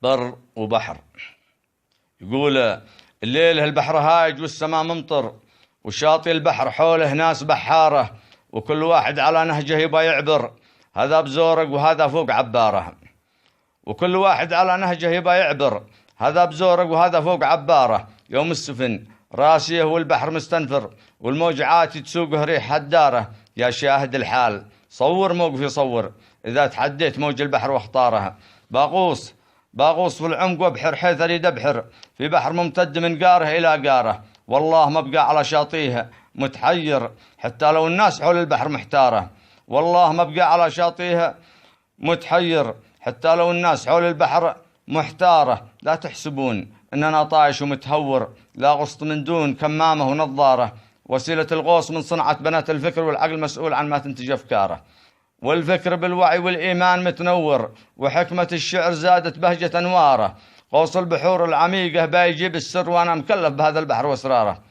بر وبحر. يقول الليل البحر هايج والسماء ممطر، وشاطئ البحر حوله ناس بحارة، وكل واحد على نهجه يبى يعبر، هذا بزورق وهذا فوق عباره. وكل واحد على نهجه يبى يعبر، هذا بزورق وهذا فوق عباره. يوم السفن راسيه والبحر مستنفر، والموج عاتي تسوقه ريح هداره. يا شاهد الحال صور موقف يصور، إذا تحديت موج البحر واختارها. باغوص في العمق وابحر حيث أريد أبحر، في بحر ممتد من قاره إلى قاره. والله ما بقى على شاطئها متحير، حتى لو الناس حول البحر محتارة. والله ما بقى على شاطئها متحير، حتى لو الناس حول البحر محتارة. لا تحسبون إننا طايش ومتهور، لا غصت من دون كمامة ونظارة. وسيلة الغوص من صنعة بنات الفكر، والعقل مسؤول عن ما تنتج أفكاره. والفكر بالوعي والإيمان متنور، وحكمة الشعر زادت بهجة أنواره. غوص البحور العميقة بيجيب السر، وأنا مكلف بهذا البحر وأسراره.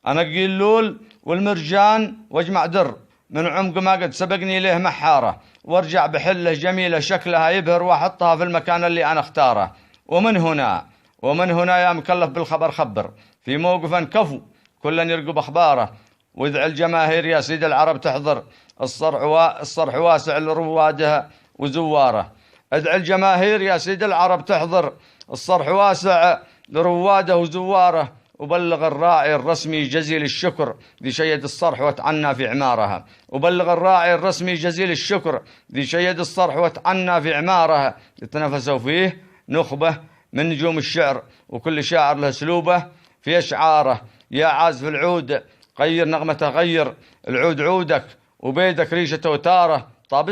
أنقي اللول والمرجان واجمع در، من عمق ما قد سبقني ليه محارة. وارجع بحله جميلة شكلها يبهر، واحطها في المكان اللي أنا اختاره. ومن هنا يا مكلف بالخبر خبر، في موقف كفو كلا يرقب أخباره. وادع الجماهير يا سيد العرب تحضر، الصرح واسع لروادها وزواره. ادع الجماهير يا سيد العرب تحضر، الصرح واسع لرواده وزواره. وبلغ الراعي الرسمي جزيل الشكر ذي شيد الصرح وتعنى في عمارها. وبلغ الراعي الرسمي جزيل الشكر ذي شيد الصرح وتعنى في عمارها. يتنافسوا فيه نخبة من نجوم الشعر، وكل شاعر له اسلوبه في اشعاره. يا عازف العود غير نغمته، غير العود عودك، وبيدك ريشة وتاره. طاب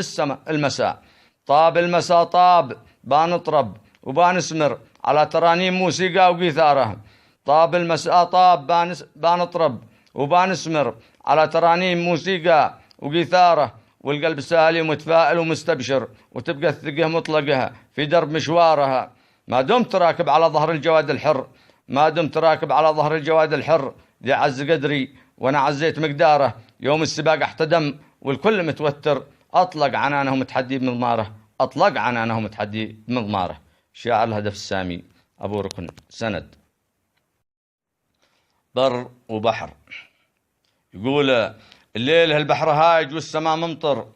المساء طاب بانطرب وبانسمر، على ترانيم موسيقى وقيثاره. طاب المساء بانطرب وبانسمر، على ترانيم موسيقى وقيثاره. والقلب سالي ومتفائل ومستبشر، وتبقى الثقة مطلقها في درب مشوارها. ما دمت راكب على ظهر الجواد الحر، ذي عز قدري وانا عزيت مقداره. يوم السباق احتدم والكل متوتر، اطلق عنانه متحدي بمضماره. شاعر الهدف السامي ابو ركن سند. بر وبحر. يقول الليل البحر هايج والسماء ممطر،